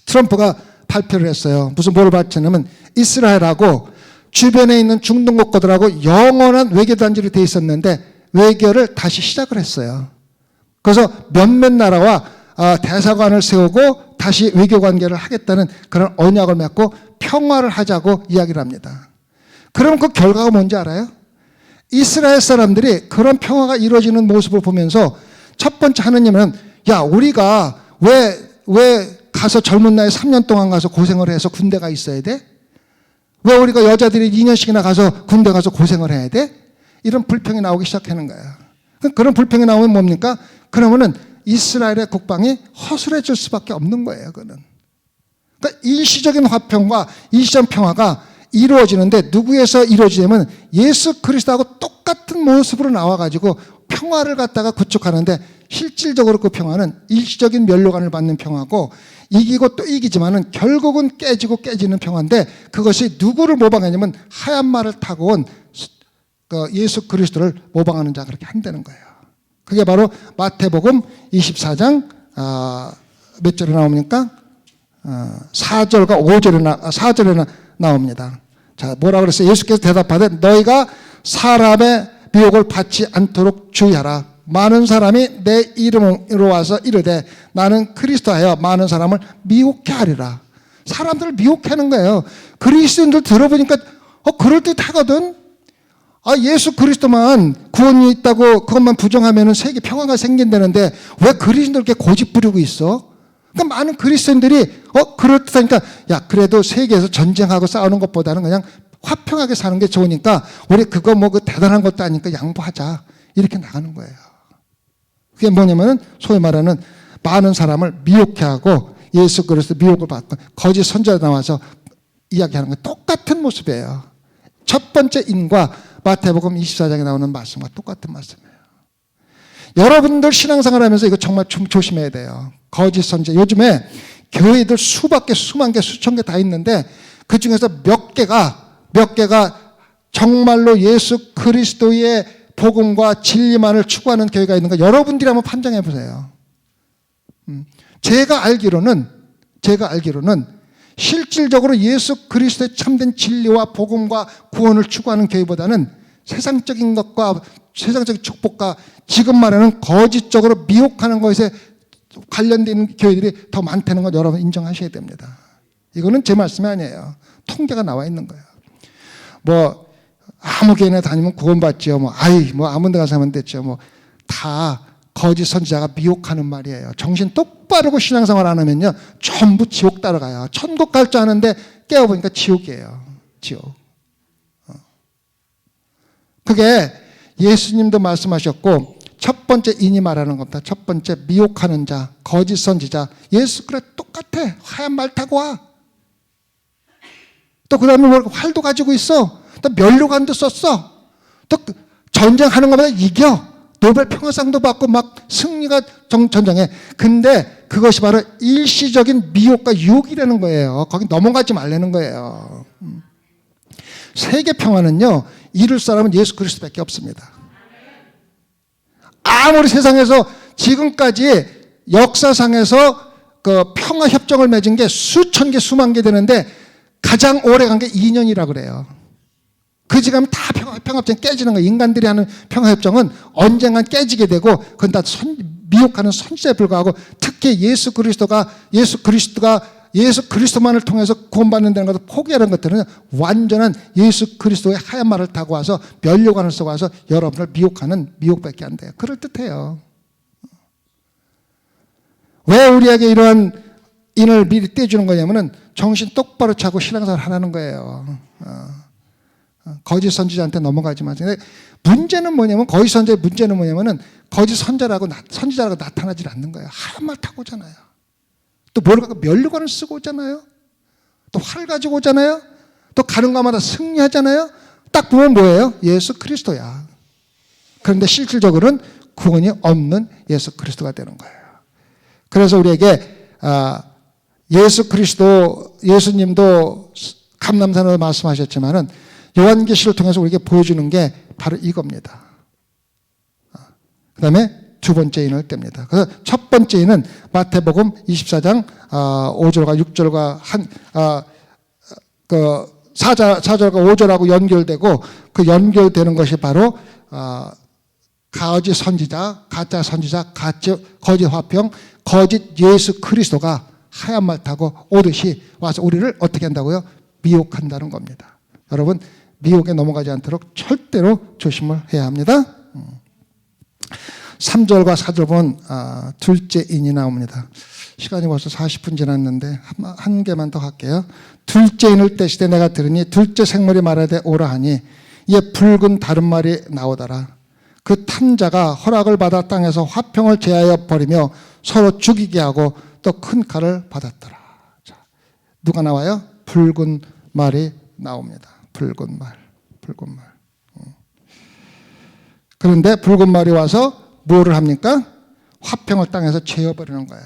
트럼프가 발표를 했어요. 무슨 뭐를 발표했냐면 이스라엘하고 주변에 있는 중동 국가들하고 영원한 외교 단절이 돼 있었는데 외교를 다시 시작을 했어요. 그래서 몇몇 나라와 대사관을 세우고 다시 외교 관계를 하겠다는 그런 언약을 맺고 평화를 하자고 이야기를 합니다. 그럼 그 결과가 뭔지 알아요? 이스라엘 사람들이 그런 평화가 이루어지는 모습을 보면서 첫 번째 하느님은, 야, 우리가 왜 가서 젊은 나이에 3년 동안 가서 고생을 해서 군대가 있어야 돼? 왜 우리가 여자들이 2년씩이나 가서 군대 가서 고생을 해야 돼? 이런 불평이 나오기 시작하는 거예요. 그런 불평이 나오면 뭡니까? 그러면은 이스라엘의 국방이 허술해질 수밖에 없는 거예요. 그거는. 그러니까 일시적인 화평과 일시적 평화가 이루어지는데 누구에서 이루어지냐면 예수 그리스도하고 똑같은 모습으로 나와가지고 평화를 갖다가 구축하는데, 실질적으로 그 평화는 일시적인 면류관을 받는 평화고 이기고 또 이기지만은 결국은 깨지고 깨지는 평화인데, 그것이 누구를 모방하냐면 하얀 말을 타고 온 예수 그리스도를 모방하는 자, 그렇게 한다는 거예요. 그게 바로 마태복음 24장 몇 절에 나옵니까? 4절과 4절에 나옵니다. 자, 뭐라 그랬어요? 예수께서 대답하되 너희가 사람의 미혹을 받지 않도록 주의하라. 많은 사람이 내 이름으로 와서 이르되 나는 그리스도하여 많은 사람을 미혹해 하리라. 사람들을 미혹하는 거예요. 그리스도인들 들어보니까 그럴듯하거든. 예수 그리스도만 구원이 있다고 그것만 부정하면 세계 평화가 생긴다는데 왜 그리스도를 이렇게 고집 부리고 있어? 그러니까 많은 그리스도인들이 그렇다니까 야 그래도 세계에서 전쟁하고 싸우는 것보다는 그냥 화평하게 사는 게 좋으니까 우리 그거 뭐 그 대단한 것도 아니니까 양보하자 이렇게 나가는 거예요. 그게 뭐냐면은 소위 말하는 많은 사람을 미혹해 하고 예수 그리스도 미혹을 받고 거짓 선지자 나와서 이야기하는 거 똑같은 모습이에요. 첫 번째 인과 마태복음 24장에 나오는 말씀과 똑같은 말씀이에요. 여러분들 신앙생활 하면서 이거 정말 좀 조심해야 돼요. 거짓 선지자. 요즘에 교회들 수만 개, 수천 개 다 있는데 그 중에서 몇 개가 정말로 예수 그리스도의 복음과 진리만을 추구하는 교회가 있는가 여러분들이 한번 판정해 보세요. 제가 알기로는 실질적으로 예수 그리스도의 참된 진리와 복음과 구원을 추구하는 교회보다는 세상적인 것과 세상적인 축복과 지금 말하는 거짓적으로 미혹하는 것에 관련된 교회들이 더 많다는 걸 여러분 인정하셔야 됩니다. 이거는 제 말씀이 아니에요. 통계가 나와 있는 거예요. 뭐 아무 교회나 다니면 구원받지요. 뭐 아무 데 가서 하면 됐죠. 다 거짓 선지자가 미혹하는 말이에요. 정신 똑바르고 신앙생활 안 하면요 전부 지옥 따라가요. 천국 갈 줄 아는데 깨어보니까 지옥이에요. 지옥. 그게 예수님도 말씀하셨고 첫 번째 인이 말하는 겁니다. 첫 번째 미혹하는 자, 거짓 선지자. 예수 그래 똑같아. 하얀 말 타고 와. 또 그 다음에 활도 가지고 있어. 또 면류관도 썼어. 또 전쟁하는 것보다 이겨. 노벨 평화상도 받고 막 승리가 전쟁에. 근데 그것이 바로 일시적인 미혹과 유혹이라는 거예요. 거기 넘어가지 말라는 거예요. 세계 평화는요 이룰 사람은 예수 그리스도밖에 없습니다. 아무리 세상에서 지금까지 역사상에서 그 평화 협정을 맺은 게 수천 개 수만 개 되는데 가장 오래 간 게 2년이라 그래요. 그 지금 다 평화협정이 깨지는 거예요. 인간들이 하는 평화협정은 언젠간 깨지게 되고 그건 다 미혹하는 선지자에 불과하고 특히 예수 그리스도만을 통해서 구원받는다는 것을 포기하는 것들은 완전한 예수 그리스도의 하얀 말을 타고 와서 면류관을 쓰고 와서 여러분을 미혹하는 미혹밖에 안 돼요. 그럴듯해요. 왜 우리에게 이러한 인을 미리 떼주는 거냐면은 정신 똑바로 차고 신앙생활 하라는 거예요. 거짓 선지자한테 넘어가지 마세요. 문제는 뭐냐면 거짓 선지자의 문제는 뭐냐면은 거짓 선지자라고 나타나질 않는 거예요. 하얀 말 타고 오잖아요. 또 뭘 갖고 면류관을 쓰고 오잖아요. 또 활 가지고 오잖아요. 또 가는 곳마다 승리하잖아요. 딱 보면 뭐예요? 예수 그리스도야. 그런데 실질적으로는 구원이 없는 예수 그리스도가 되는 거예요. 그래서 우리에게 예수님도 감람산으로 말씀하셨지만은 요한계시를 통해서 우리에게 보여주는 게 바로 이겁니다. 그 다음에 두 번째 인을 뗍니다. 그래서 첫 번째 인은 마태복음 24장 5절과 6절과 4절과 5절하고 연결되고 그 연결되는 것이 바로 거짓 선지자, 가짜 선지자, 거짓 화평, 거짓 예수 그리스도가 하얀 말 타고 오듯이 와서 우리를 어떻게 한다고요? 미혹한다는 겁니다. 여러분 미혹에 넘어가지 않도록 절대로 조심을 해야 합니다. 3절과 4절 보면 둘째 인이 나옵니다. 시간이 벌써 40분 지났는데 한 개만 더 할게요. 둘째 인을 떼시되 내가 들으니 둘째 생물이 말하되 오라 하니 이에 붉은 다른 말이 나오더라. 그 탐자가 허락을 받아 땅에서 화평을 제하여 버리며 서로 죽이게 하고 또 큰 칼을 받았더라. 자, 누가 나와요? 붉은 말이 나옵니다. 붉은 말. 그런데 붉은 말이 와서 뭐를 합니까? 화평을 땅에서 제어버리는 거예요.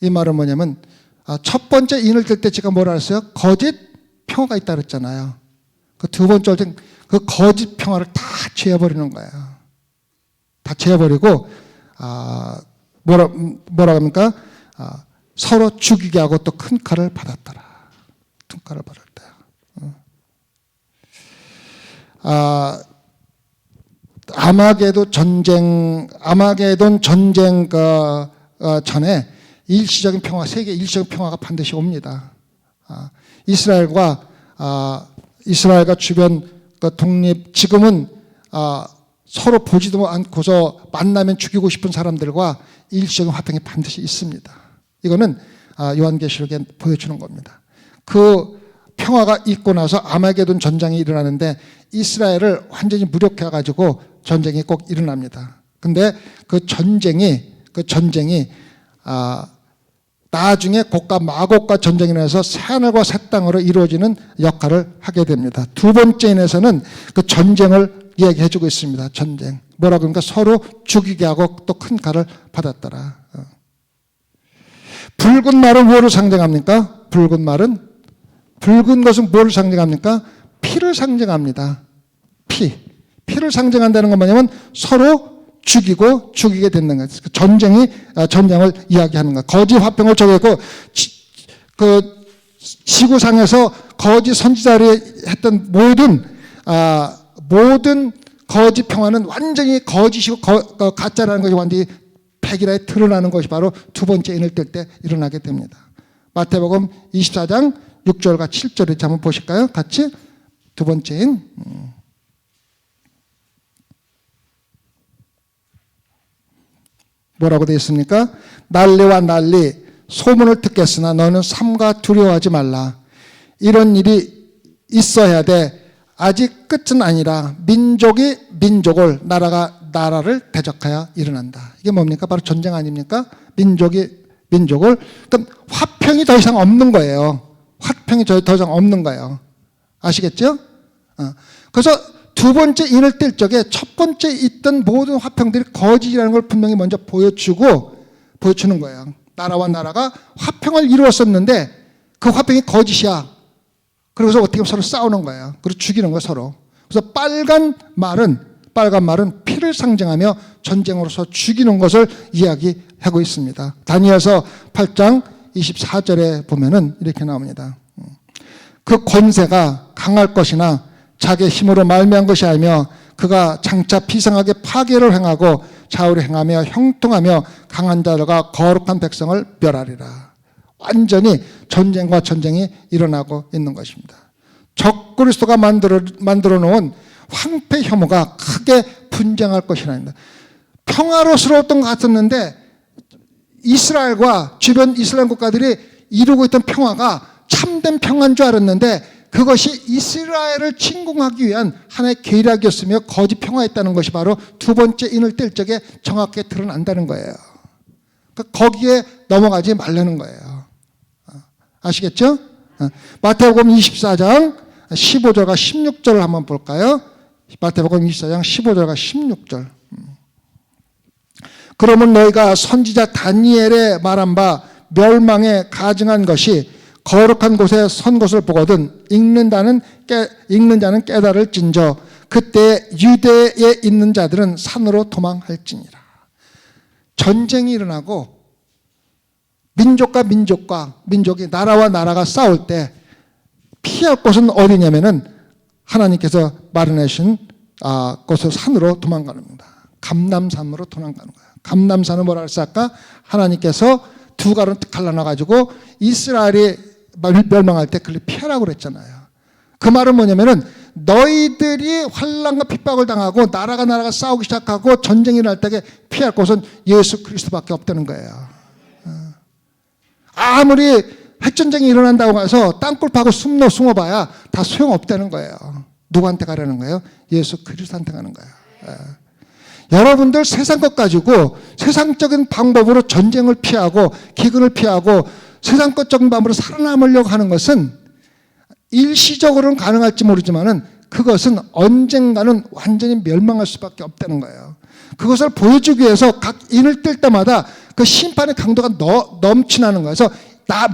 이 말은 뭐냐면 첫 번째 인을 뜰 때 제가 뭐라 했어요? 거짓 평화가 있다 그랬잖아요. 그 두 번째 때 그 거짓 평화를 다 제어버리는 거예요. 다 제어버리고 뭐라 합니까? 서로 죽이게 하고 또 큰 칼을 받았더라. 큰 칼을 받았다. 아마게돈 전쟁 전에 일시적인 평화, 세계 일시적인 평화가 반드시 옵니다. 이스라엘과 주변 독립, 지금은 서로 보지도 않고서 만나면 죽이고 싶은 사람들과 일시적인 화평이 반드시 있습니다. 이거는 요한계시록에 보여주는 겁니다. 그 평화가 있고 나서 아마게돈 전쟁이 일어나는데 이스라엘을 완전히 무력해가지고 전쟁이 꼭 일어납니다. 근데 그 전쟁이 나중에 곡과 마곡과 전쟁이 일어나서 새하늘과 새 땅으로 이루어지는 역할을 하게 됩니다. 두 번째 인에서는 그 전쟁을 이야기해주고 있습니다. 전쟁. 뭐라고 그러니까 서로 죽이게 하고 또 큰 칼을 받았더라. 붉은 말은 뭐를 상징합니까? 붉은 것은 뭐를 상징합니까? 피를 상징합니다. 피를 상징한다는 건 뭐냐면 서로 죽이고 죽이게 되는 거예요. 전쟁을 이야기하는 거예요. 거짓 화평을 정했고 그 지구상에서 거짓 선지자를 했던 모든 거짓 평화는 완전히 거짓이고 가짜라는 것이 완전히 백일하에 드러나는 것이 바로 두 번째 인을 뜰 때 일어나게 됩니다. 마태복음 24장 6절과 7절을 한번 보실까요? 같이 두 번째 인. 뭐라고 되어 있습니까? 난리와 난리 소문을 듣겠으나 너는 삼가 두려워하지 말라. 이런 일이 있어야 돼. 아직 끝은 아니라 민족이 민족을, 나라가 나라를 대적하여 일어난다. 이게 뭡니까? 바로 전쟁 아닙니까? 민족이 민족을. 그럼 화평이 더 이상 없는 거예요. 화평이 더 이상 없는 거예요. 아시겠죠? 그래서 두 번째 인을 뜰 적에 첫 번째 있던 모든 화평들이 거짓이라는 걸 분명히 먼저 보여주는 거예요. 나라와 나라가 화평을 이루었었는데 그 화평이 거짓이야. 그래서 어떻게 서로 싸우는 거예요. 그리고 죽이는 거예요, 서로. 그래서 빨간 말은 피를 상징하며 전쟁으로서 죽이는 것을 이야기하고 있습니다. 다니엘서 8장 24절에 보면은 이렇게 나옵니다. 그 권세가 강할 것이나 자기의 힘으로 말미암은 것이 아니며 그가 장차 비상하게 파괴를 행하고 좌우를 행하며 형통하며 강한 자들과 거룩한 백성을 멸하리라. 완전히 전쟁과 전쟁이 일어나고 있는 것입니다. 적그리스도가 만들어 놓은 황폐 혐오가 크게 분쟁할 것이라는 평화로스러웠던 것 같았는데 이스라엘과 주변 이슬람 국가들이 이루고 있던 평화가 참된 평화인 줄 알았는데 그것이 이스라엘을 침공하기 위한 하나의 계략이었으며 거짓 평화였다는 것이 바로 두 번째 인을 뜰 적에 정확하게 드러난다는 거예요. 거기에 넘어가지 말라는 거예요. 아시겠죠? 마태복음 24장 15절과 16절을 한번 볼까요? 마태복음 24장 15절과 16절. 그러면 너희가 선지자 다니엘의 말한 바 멸망에 가증한 것이 거룩한 곳에 선 것을 보거든 읽는 자는 깨달을진저 그때 유대에 있는 자들은 산으로 도망할지니라. 전쟁이 일어나고 민족과 민족이 나라와 나라가 싸울 때 피할 곳은 어디냐면은 하나님께서 마련하신 곳을 산으로 도망가는 겁니다. 감람산으로 도망가는 거예요. 감람산은 뭐라 그랬어 아까? 하나님께서 두 가로 갈라놔가지고 이스라엘이 멸망할 때 그걸 피하라고 그랬잖아요. 그 말은 뭐냐면은 너희들이 환난과 핍박을 당하고 나라가 싸우기 시작하고 전쟁이 일어날 때 피할 곳은 예수 그리스도밖에 없다는 거예요. 아무리 핵전쟁이 일어난다고 해서 땅굴 파고 숨어봐야 다 소용없다는 거예요. 누구한테 가라는 거예요? 예수 그리스도한테 가는 거예요. 여러분들 세상 것 가지고 세상적인 방법으로 전쟁을 피하고 기근을 피하고 세상 것적인 방법으로 살아남으려고 하는 것은 일시적으로는 가능할지 모르지만은 그것은 언젠가는 완전히 멸망할 수밖에 없다는 거예요. 그것을 보여주기 위해서 각 인을 뜰 때마다 그 심판의 강도가 넘치나는 거예요. 그래서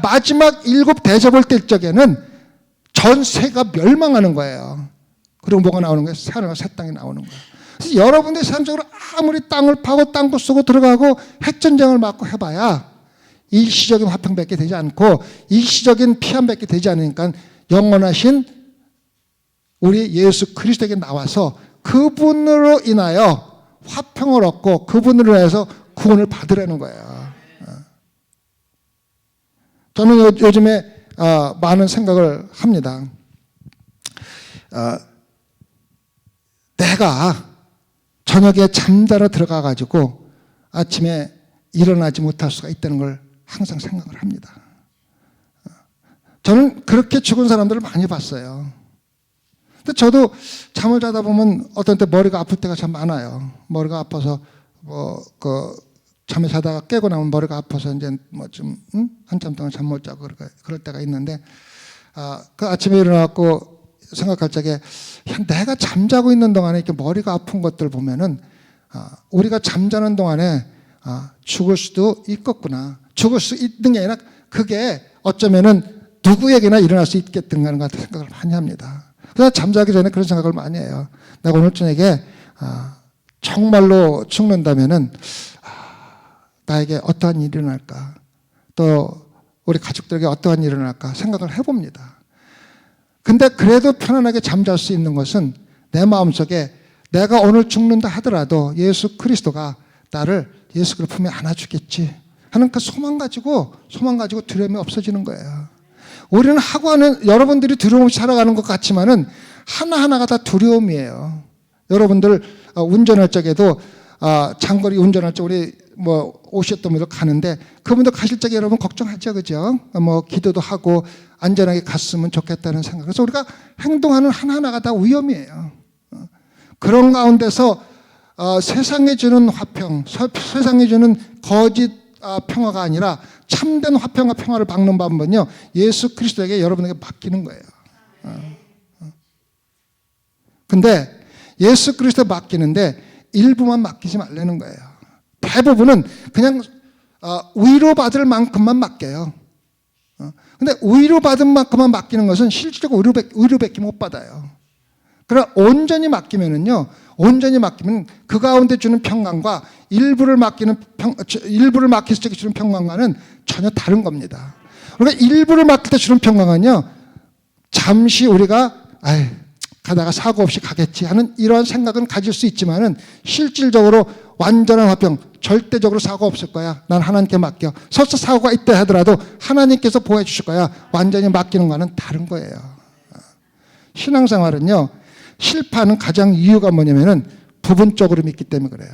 마지막 7 대접을 뜰 적에는 전세가 멸망하는 거예요. 그리고 뭐가 나오는 거예요? 새하늘과 새 땅이 나오는 거예요. 그래서 여러분들이 세상적으로 아무리 땅을 파고 땅굴 쏘고 들어가고 핵전쟁을 막고 해봐야 일시적인 화평밖에 되지 않고 일시적인 피함밖에 되지 않으니까 영원하신 우리 예수 그리스도에게 나와서 그분으로 인하여 화평을 얻고 그분으로 인해서 구원을 받으라는 거예요. 저는 요즘에 많은 생각을 합니다. 내가 저녁에 잠자러 들어가가지고 아침에 일어나지 못할 수가 있다는 걸 항상 생각을 합니다. 저는 그렇게 죽은 사람들을 많이 봤어요. 근데 저도 잠을 자다 보면 어떤 때 머리가 아플 때가 참 많아요. 머리가 아파서 잠에 자다가 깨고 나면 머리가 아파서 이제 한참 동안 잠 못 자고 그럴 때가 있는데, 그 아침에 일어나고 생각할 적에, 내가 잠자고 있는 동안에 이렇게 머리가 아픈 것들 보면은, 우리가 잠자는 동안에, 죽을 수도 있겠구나. 죽을 수 있는 게 아니라 그게 어쩌면은 누구에게나 일어날 수 있겠던가 같은 생각을 많이 합니다. 그래서 잠자기 전에 그런 생각을 많이 해요. 내가 오늘 저녁에, 정말로 죽는다면은, 나에게 어떠한 일이 일어날까? 또 우리 가족들에게 어떠한 일이 일어날까? 생각을 해봅니다. 근데 그래도 편안하게 잠잘 수 있는 것은 내 마음속에 내가 오늘 죽는다 하더라도 예수 그리스도가 나를 예수 그리스도 품에 안아주겠지 하는 그 소망 가지고 두려움이 없어지는 거예요. 우리는 하고 하는, 여러분들이 두려움 없이 살아가는 것 같지만은 하나하나가 다 두려움이에요. 여러분들 운전할 적에도 장거리 운전할 적 우리 오셨던 분들 가는데 그분들 가실 적에 여러분 걱정하죠, 그죠? 기도도 하고 안전하게 갔으면 좋겠다는 생각. 그래서 우리가 행동하는 하나하나가 다 위험이에요. 그런 가운데서 세상에 주는 화평, 세상에 주는 거짓 평화가 아니라 참된 화평과 평화를 받는 방법은요, 예수 그리스도에게 여러분에게 맡기는 거예요. 근데 예수 그리스도에 맡기는데 일부만 맡기지 말라는 거예요. 대부분은 그냥 위로받을 만큼만 맡겨요. 근데 위로받은 만큼만 맡기는 것은 실질적으로 위로밖에 못 받아요. 그러나 온전히 맡기면 그 가운데 주는 평강과 일부를 맡길 때 주는 평강과는 전혀 다른 겁니다. 그러니까 일부를 맡길 때 주는 평강은요, 잠시 우리가 가다가 사고 없이 가겠지 하는 이러한 생각은 가질 수 있지만은 실질적으로 완전한 화평, 절대적으로 사고 없을 거야. 난 하나님께 맡겨. 설사 사고가 있다 하더라도 하나님께서 보호해 주실 거야. 완전히 맡기는 거는 다른 거예요. 신앙생활은요, 실패하는 가장 이유가 뭐냐면은 부분적으로 믿기 때문에 그래요.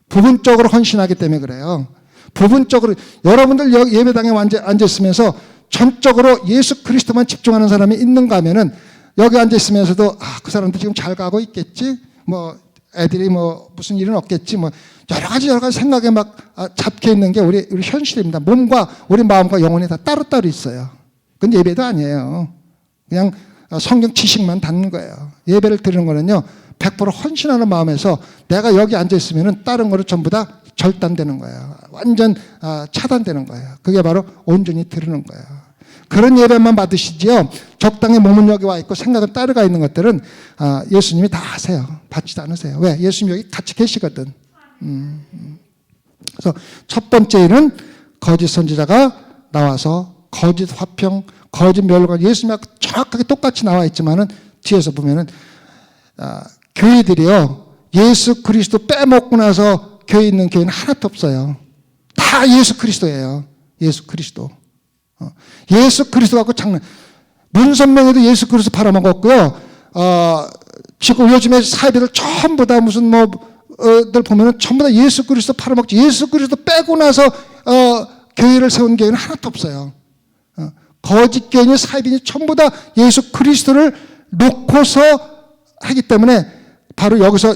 부분적으로 헌신하기 때문에 그래요. 부분적으로, 여러분들 여기 예배당에 앉아 있으면서 전적으로 예수 그리스도만 집중하는 사람이 있는가 하면은 여기 앉아 있으면서도 그 사람들 지금 잘 가고 있겠지? 애들이 무슨 일은 없겠지? 여러 가지 생각에 막 잡혀 있는 게 우리 현실입니다. 몸과 우리 마음과 영혼이 다 따로따로 있어요. 그건 예배도 아니에요. 그냥 성경 지식만 받는 거예요. 예배를 드리는 거는요, 100% 헌신하는 마음에서 내가 여기 앉아 있으면은 다른 거를 전부 다 절단되는 거예요. 완전 차단되는 거예요. 그게 바로 온전히 드리는 거예요. 그런 예배만 받으시지요. 적당히 몸은 여기 와 있고 생각은 따르가 있는 것들은 예수님이 다 아세요. 받지도 않으세요. 왜? 예수님 여기 같이 계시거든. 그래서 첫 번째 일은 거짓 선지자가 나와서 거짓 화평, 거짓 멸관, 예수님하고 정확하게 똑같이 나와 있지만은 뒤에서 보면은 교회들이요, 예수 그리스도 빼먹고 나서 교회 있는 교회는 하나도 없어요. 다 예수 그리스도예요. 예수 그리스도. 예수 그리스도 갖고 장난. 문선명에도 예수 그리스도 팔아먹었고요. 지금 요즘에 사회들 전부 다 무슨 들 보면은 전부 다 예수 그리스도 팔아먹지. 예수 그리스도 빼고 나서 교회를 세운 교회는 하나도 없어요. 거짓 교인이 사회인이 전부 다 예수 그리스도를 놓고서 하기 때문에 바로 여기서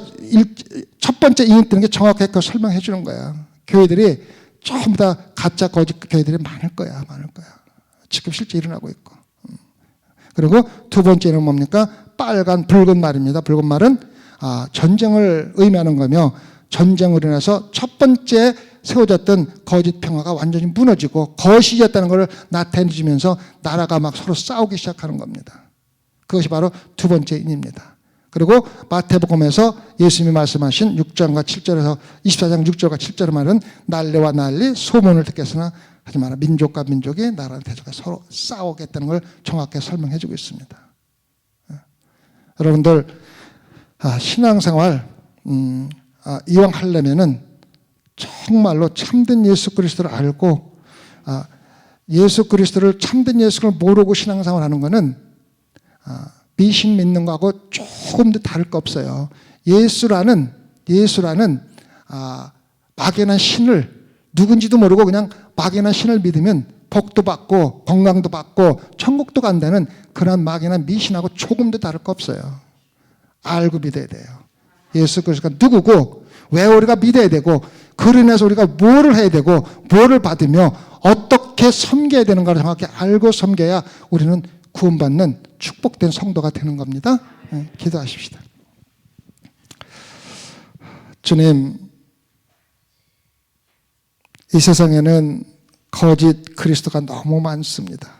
첫 번째 인연 뜨는 게 정확하게 그걸 설명해 주는 거야. 교회들이 전부 다 가짜 거짓 교회들이 많을 거야. 지금 실제 일어나고 있고. 그리고 두 번째는 뭡니까? 빨간 붉은 말입니다. 붉은 말은 전쟁을 의미하는 거며, 전쟁으로 인해서 첫 번째 세워졌던 거짓 평화가 완전히 무너지고 거짓이었다는 것을 나타내주면서 나라가 막 서로 싸우기 시작하는 겁니다. 그것이 바로 두 번째 인입니다. 그리고 마태복음에서 예수님이 말씀하신 6장과 7절에서 24장 6절과 7절의 말은 난리와 난리, 소문을 듣겠으나 하지 마라. 민족과 민족이 나라와 대적과 서로 싸우겠다는 걸 정확하게 설명해 주고 있습니다. 여러분들 신앙생활 이왕 하려면은 정말로 참된 예수 그리스도를 알고 예수 그리스도를 참된 예수를 모르고 신앙생활 하는 거는 미신 믿는 거하고 조금도 다를 거 없어요. 예수라는 막연한 신을 누군지도 모르고 그냥 막연한 신을 믿으면 복도 받고 건강도 받고 천국도 간다는 그런 막연한 미신하고 조금도 다를 거 없어요. 알고 믿어야 돼요. 예수 그리스도가 누구고 왜 우리가 믿어야 되고 그로 인해서 우리가 뭐를 해야 되고 뭐를 받으며 어떻게 섬겨야 되는가를 정확히 알고 섬겨야 우리는 구원받는 축복된 성도가 되는 겁니다. 네, 기도하십시다. 주님, 이 세상에는 거짓 그리스도가 너무 많습니다.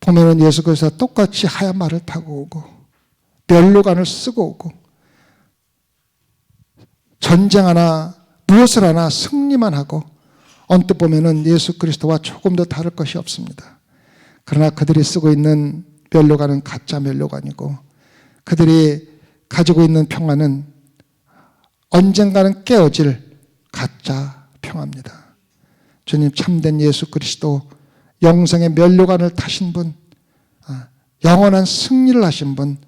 보면은 예수 그리스도가 똑같이 하얀 말을 타고 오고 면류관을 쓰고 오고 전쟁 하나 무엇을 하나 승리만 하고 언뜻 보면은 예수 그리스도와 조금 더 다를 것이 없습니다. 그러나 그들이 쓰고 있는 면류관은 가짜 면류관이고 그들이 가지고 있는 평화는 언젠가는 깨어질 가짜 평화입니다. 주님, 참된 예수 그리스도 영생의 면류관을 타신 분, 영원한 승리를 하신 분,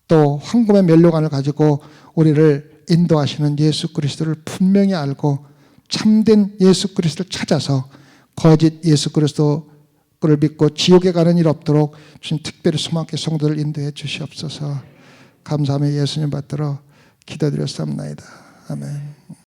또 황금의 면류관을 가지고 우리를 인도하시는 예수 그리스도를 분명히 알고 참된 예수 그리스도를 찾아서 거짓 예수 그리스도를 믿고 지옥에 가는 일 없도록 주님 특별히 소망의 성도를 인도해 주시옵소서. 감사하며 예수님 받들어 기도드렸사옵나이다. 아멘.